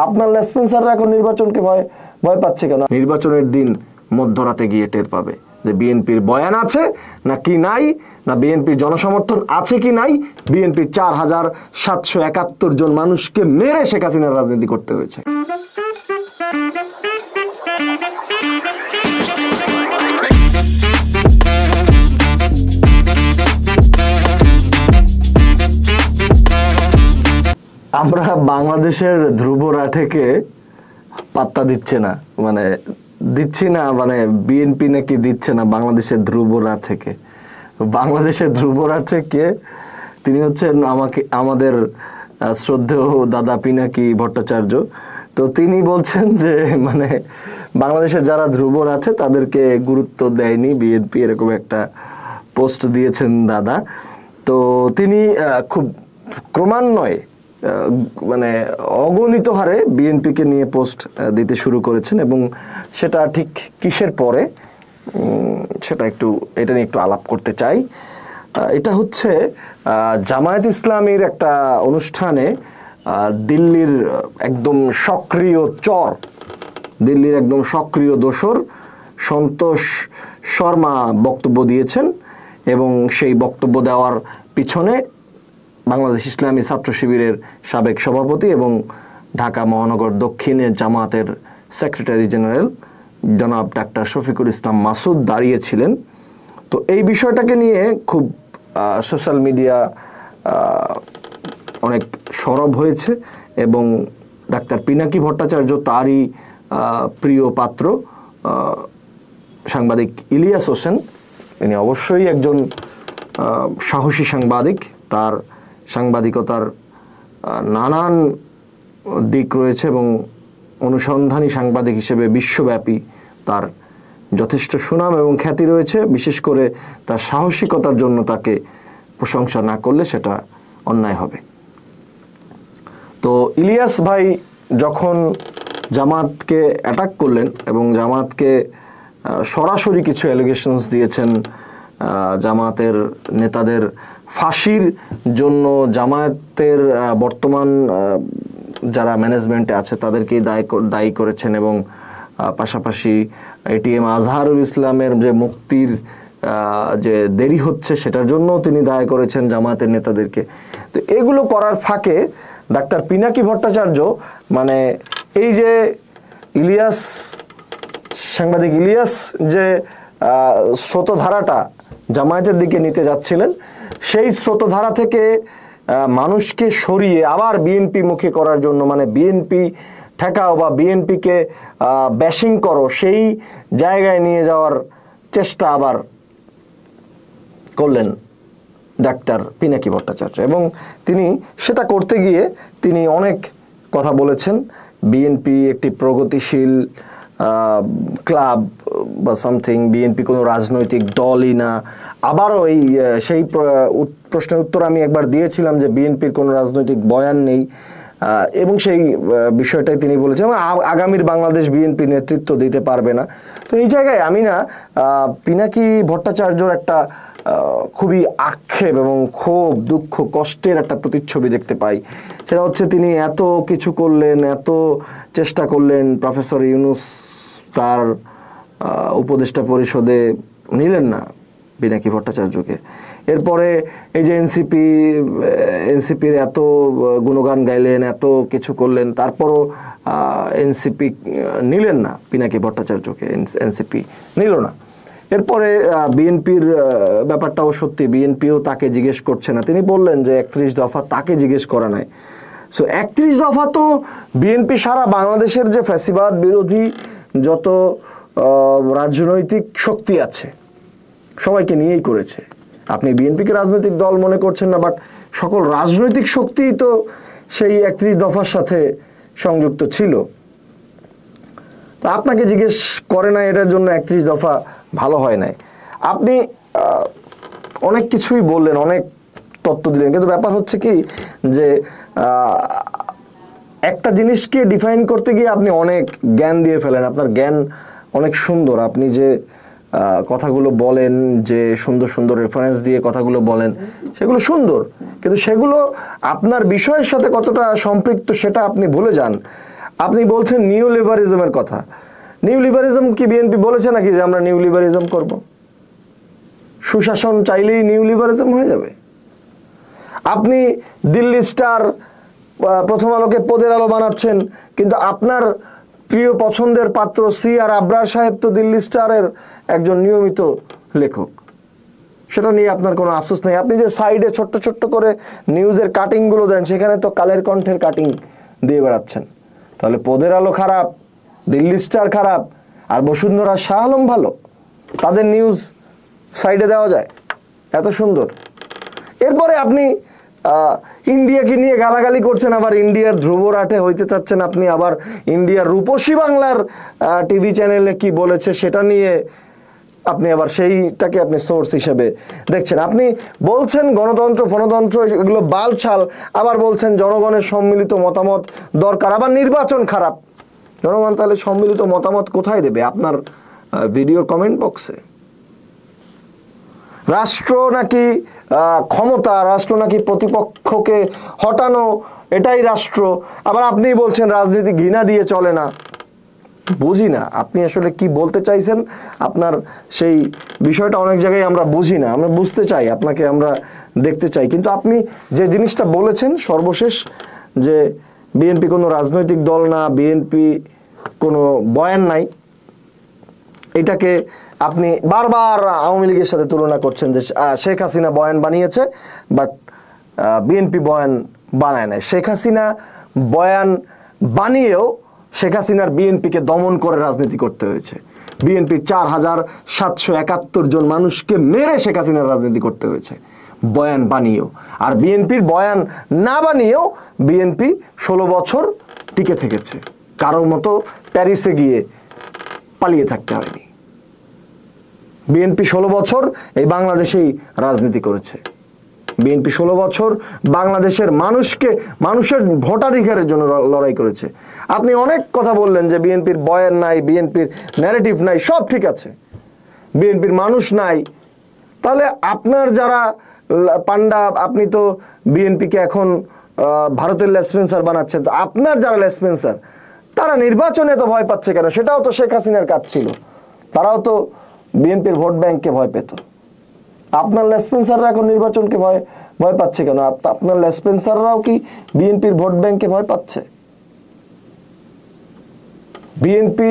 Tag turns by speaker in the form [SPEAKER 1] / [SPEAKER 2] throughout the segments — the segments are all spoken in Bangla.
[SPEAKER 1] আপনার লেসপেন্সাররা এখন নির্বাচনকে ভয় পাচ্ছে কেন? নির্বাচনের দিন মধ্যরাতে গিয়ে টের পাবে যে বিএনপির বয়ান আছে না কি নাই, না বিএনপির জনসমর্থন আছে কি নাই। বিএনপির ৪,৭৭১ জন মানুষকে মেরে শেখ হাসিনার রাজনীতি করতে হয়েছে। আমরা বাংলাদেশের ধ্রুব রাঠেকে পাত্তা দিচ্ছি না, মানে বিএনপি নাকি দিচ্ছে না বাংলাদেশের ধ্রুব রাঠেকে। বাংলাদেশের ধ্রুব রাঠেকে তিনি হচ্ছেন আমাদের শ্রদ্ধেয় দাদা পিনাকি ভট্টাচার্য। তো তিনি বলছেন যে মানে বাংলাদেশের যারা ধ্রুব রাঠে তাদেরকে গুরুত্ব দেয়নি বিএনপি, এরকম একটা পোস্ট দিয়েছেন দাদা। তো তিনি খুব ক্রমান্বয়ে মানে অগণিত হারে বিএনপিকে নিয়ে পোস্ট দিতে শুরু করেছেন, এবং সেটা ঠিক কিসের পরে এটা নিয়ে একটু আলাপ করতে চাই। এটা হচ্ছে জামায়াত ইসলামীর একটা অনুষ্ঠানে দিল্লির একদম সক্রিয় দোসর সন্তোষ শর্মা বক্তব্য দিয়েছেন, এবং সেই বক্তব্য দেওয়ার পিছনে বাংলাদেশ ইসলামী ছাত্র শিবিরের সাবেক সভাপতি এবং ঢাকা মহানগর দক্ষিণে জামায়াতের সেক্রেটারি জেনারেল জনাব ডাক্তার শফিকুল ইসলাম মাসুদ দাঁড়িয়েছিলেন। তো এই বিষয়টাকে নিয়ে খুব সোশ্যাল মিডিয়া অনেক সরব হয়েছে, এবং ডাক্তার পিনাকি ভট্টাচার্য তারই প্রিয় পাত্র সাংবাদিক ইলিয়াস হোসেন, তিনি অবশ্যই একজন সাহসী সাংবাদিক, তার সাংবাদিকতার নানান দিক রয়েছে এবং অনুসন্ধানী সাংবাদিক হিসেবে বিশ্বব্যাপী তার যথেষ্ট সুনাম এবং খ্যাতি রয়েছে। বিশেষ করে তার সাহসিকতার জন্য তাকে প্রশংসা না করলে সেটা অন্যায় হবে। তো ইলিয়াস ভাই যখন জামাতকে অ্যাটাক করলেন এবং জামাতকে সরাসরি কিছু অ্যালিগেশনস দিয়েছেন, জামাতের নেতাদের ফাঁসির জন্য জামায়াতের বর্তমান যারা ম্যানেজমেন্টে আছে তাদেরকেই দায়ী করেছেন, এবং পাশাপাশি এটিএম আজহারুল ইসলামের যে মুক্তির যে দেরি হচ্ছে সেটার জন্য তিনি দায়ী করেছেন জামায়াতের নেতাদেরকে। তো এগুলো করার ফাঁকে ডাক্তার পিনাকি ভট্টাচার্য মানে এই যে সাংবাদিক ইলিয়াস যে স্রোতধারাটা জামায়াতের দিকে নিতে যাচ্ছিলেন, সেই স্রোতধারা থেকে মানুষকে সরিয়ে আবার বিএনপি মুখী করার জন্য, মানে বিএনপি ঠেকাও বা বিএনপিকে ব্যাশিং করো, সেই জায়গায় নিয়ে যাওয়ার চেষ্টা আবার করলেন ডাক্তার পিনাকি ভট্টাচার্য। এবং তিনি সেটা করতে গিয়ে তিনি অনেক কথা বলেছেন। বিএনপি একটি প্রগতিশীল ক্লাব বা সামথিং, বিএনপি কোনো রাজনৈতিক দলই না। আবারও সেই প্রশ্নের উত্তর আমি একবার দিয়েছিলাম যে বিএনপির কোনো রাজনৈতিক বয়ান নেই, এবং সেই বিষয়টাই তিনি বলেছেন আগামীর বাংলাদেশ বিএনপি নেতৃত্ব দিতে পারবে না। তো এই জায়গায় আমি না পিনাকি ভট্টাচার্যর একটা খুবই আক্ষেপ এবং ক্ষোভ, দুঃখ, কষ্টের একটা প্রতিচ্ছবি দেখতে পাই। সেটা হচ্ছে তিনি এত কিছু করলেন, এত চেষ্টা করলেন, প্রফেসর ইউনূস তার উপদেষ্টা পরিষদে নিলেন না পিনাকি ভট্টাচার্যকে। এরপরে এই যে এনসিপির এত গুণগান গাইলেন, এত কিছু করলেন, তারপরও এনসিপি নিলেন না পিনাকি ভট্টাচার্যকে, এনসিপি নিল না। এরপরে বিএনপির ব্যাপারটাও সত্যি, বিএনপিও তাকে জিজ্ঞেস করছে না। তিনি বললেন যে 31 দফা তাকে জিজ্ঞেস করা নাই। সো 31 দফা তো বিএনপি সারা বাংলাদেশের যে ফ্যাসিবাদ বিরোধী যত রাজনৈতিক শক্তি আছে সবাইকে নিয়েই করেছে। আপনি বিএনপিকে রাজনৈতিক দল মনে করছেন না, বাট সকল রাজনৈতিক শক্তিই তো সেই 31 দফার সাথে সংযুক্ত ছিল। তো আপনাকে জিজ্ঞেস করে না, এটার জন্য 31 দফা ভালো হয় নাই। আপনি অনেক কিছুই বললেন, অনেক তত্ত্ব দিলেন, কিন্তু ব্যাপার হচ্ছে কি যে একটা জিনিসকে ডিফাইন করতে গিয়ে আপনি অনেক জ্ঞান দিয়ে ফেলেন। আপনার জ্ঞান অনেক সুন্দর, আপনি যে কথাগুলো বলেন, যে সুন্দর সুন্দর রেফারেন্স দিয়ে কথাগুলো বলেন, সেগুলো সুন্দর, কিন্তু সেগুলো আপনার বিষয়ের সাথে কতটা সম্পৃক্ত সেটা আপনি ভুলে যান। আপনি বলছেন নিউ লিবারিজমের কথা। নিউ লিবারিজম কি বিএনপি বলেছে নাকি যে আমরা নিউ লিবারিজম করব? সুশাসন চাইলেই নিউ লিবারিজম হয়ে যাবে? আপনি দিল্লি স্টার, প্রথম আলোকে পদের আলো বানাচ্ছেন, কিন্তু আপনার প্রিয় পছন্দের পাত্র আর আবরার সাহেব তো দিল্লি স্টারের একজন নিয়মিত লেখক। সেটা নিয়ে আপনার কোনো আফসোস নেই? আপনি যে সাইডে ছোট্ট ছোট্ট করে নিউজের কাটিংগুলো দেন, সেখানে তো কালের কণ্ঠের কাটিং দিয়ে বেড়াচ্ছেন। তাহলে পদের আলো খারাপ, দিল্লি স্টার খারাপ, আর বসুন্ধরা শাহ আলম ভালো? তাদের নিউজ সাইডে দেওয়া যায়? এত সুন্দর। এরপরে আপনি ইন্ডিয়াকে নিয়ে গালাগালি করছেন, আবার ইন্ডিয়ার ধ্রুবরাটে হইতে চাচ্ছেন। আপনি আবার ইন্ডিয়ার রূপসী বাংলার টিভি চ্যানেলে কি বলেছে সেটা নিয়ে আপনি আবার সেইটাকে আপনি সোর্স হিসেবে দেখছেন। আপনি বলছেন গণতন্ত্র ফণতন্ত্র এগুলো বালছাল, আবার বলছেন জনগণের সম্মিলিত মতামত দরকার, আবার নির্বাচন খারাপ। জনগণ তাহলে সম্মিলিত মতামত কোথায় দেবে? আপনার ভিডিও কমেন্ট বক্সে। রাষ্ট্র নাকি ক্ষমতা, রাষ্ট্র নাকি প্রতিপক্ষকে হটানো, এটাই রাষ্ট্র। আবার আপনি বলছেন রাজনীতি ঘৃণা দিয়ে চলে না। বুঝি না আপনি আসলে কি বলতে চাইছেন। আপনার সেই বিষয়টা অনেক জায়গায় আমরা বুঝি না, আমরা বুঝতে চাই, আপনাকে আমরা দেখতে চাই। কিন্তু আপনি যে জিনিসটা বলেছেন সর্বশেষ, যে বিএনপি কোনো রাজনৈতিক দল না, বিএনপি কোনো বয়ান নাই, এটাকে আপনি বারবার আওয়ামী লীগের সাথে তুলনা করছেন যে শেখ হাসিনা বয়ান বানিয়েছে, বাট বিএনপি বয়ান বানায় নাই। শেখ হাসিনা বয়ান বানিয়েও শেখ হাসিনার বিএনপিকে দমন করে রাজনীতি করতে হয়েছে। বিএনপির 4771 জন মানুষকে মেরে শেখ হাসিনার রাজনীতি করতে হয়েছে বয়ান বানিয়েও। আর বিএনপির বয়ান না বানিয়েও বিএনপি 16 বছর টিকে থেকেছে, কারোর মতো প্যারিসে গিয়ে পালিয়ে থাকতে হয়নি। বিএনপি 16 বছর এই বাংলাদেশেই রাজনীতি করেছে। বিএনপি 16 বছর বাংলাদেশের মানুষের ভোটাধিকারের জন্য লড়াই করেছে। আপনি অনেক কথা বললেন যে বিএনপির বয়ান নাই, বিএনপির ন্যারেটিভ নাই, সব ঠিক আছে, বিএনপির মানুষ নাই। তাহলে আপনার যারা পান্ডা, আপনি তো বিএনপিকে এখন ভারতের লেসপেন্সার বানাচ্ছেন, তো আপনার যারা লেসপেন্সার তারা নির্বাচনে তো ভয় পাচ্ছে কেন? সেটাও তো শেখ হাসিনার কাজ ছিল, তারাও তো বিএনপির ভোট ব্যাংককে ভয় পেত। আপনার লেসপেন্সাররা এখন নির্বাচনকে ভয় পাচ্ছে কেন? আপনার লেসপেন্সাররাও কি বিএনপির ভোট ব্যাংকে ভয় পাচ্ছে? বিএনপি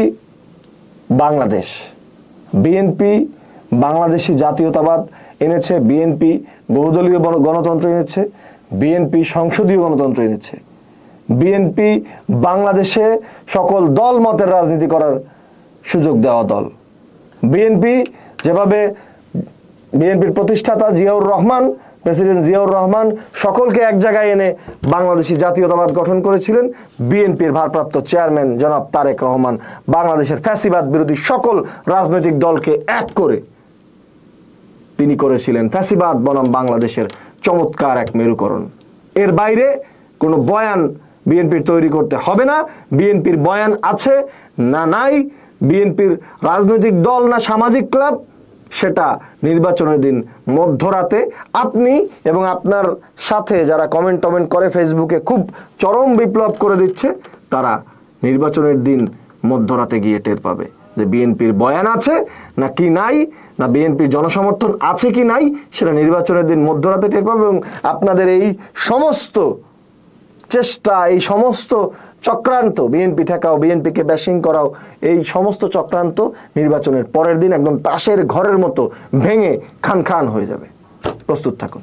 [SPEAKER 1] বাংলাদেশ, বিএনপি বাংলাদেশি জাতীয়তাবাদ এনেছে, বিএনপি বহুদলীয় গণতন্ত্র এনেছে, বিএনপি সংসদীয় গণতন্ত্র এনেছে, বিএনপি বাংলাদেশে সকল দল মতের রাজনীতি করার সুযোগ দেওয়া দল। বিএনপি যেভাবে বিএনপির প্রতিষ্ঠাতা জিয়াউর রহমান, প্রেসিডেন্ট জিয়াউর রহমান সকলকে এক জায়গায় এনে বাংলাদেশি জাতীয়তাবাদ গঠন করেছিলেন, বিএনপির ভারপ্রাপ্ত চেয়ারম্যান জনাব তারেক রহমান বাংলাদেশের ফ্যাসিবাদ বিরোধী সকল রাজনৈতিক দলকে এক করে তিনি করেছিলেন ফ্যাসিবাদ বনাম বাংলাদেশের চমৎকার এক মেরুকরণ। এর বাইরে কোনো বয়ান বিএনপির তৈরি করতে হবে না। বিএনপির বয়ান আছে না নাই, বিএনপির রাজনৈতিক দল না সামাজিক ক্লাব, সেটা নির্বাচনের দিন মধ্যরাতে আপনি এবং আপনার সাথে যারা কমেন্ট করে ফেসবুকে খুব চরম বিপ্লব করে দিচ্ছে, তারা নির্বাচনের দিন মধ্যরাতে গিয়ে টের পাবে যে বিএনপির বয়ান আছে না কি নাই, না বিএনপির জনসমর্থন আছে কি নাই, সেটা নির্বাচনের দিন মধ্যরাতে টের পাবে। এবং আপনাদের এই সমস্ত চেষ্টা, এই সমস্ত চক্রান্ত, বিএনপি ঠেকাও, বিএনপিকে ব্যাশিং করাও, এই সমস্ত চক্রান্ত নির্বাচনের পরের দিন একদম তাসের ঘরের মতো ভেঙে খান খান হয়ে যাবে। প্রস্তুত থাকুন।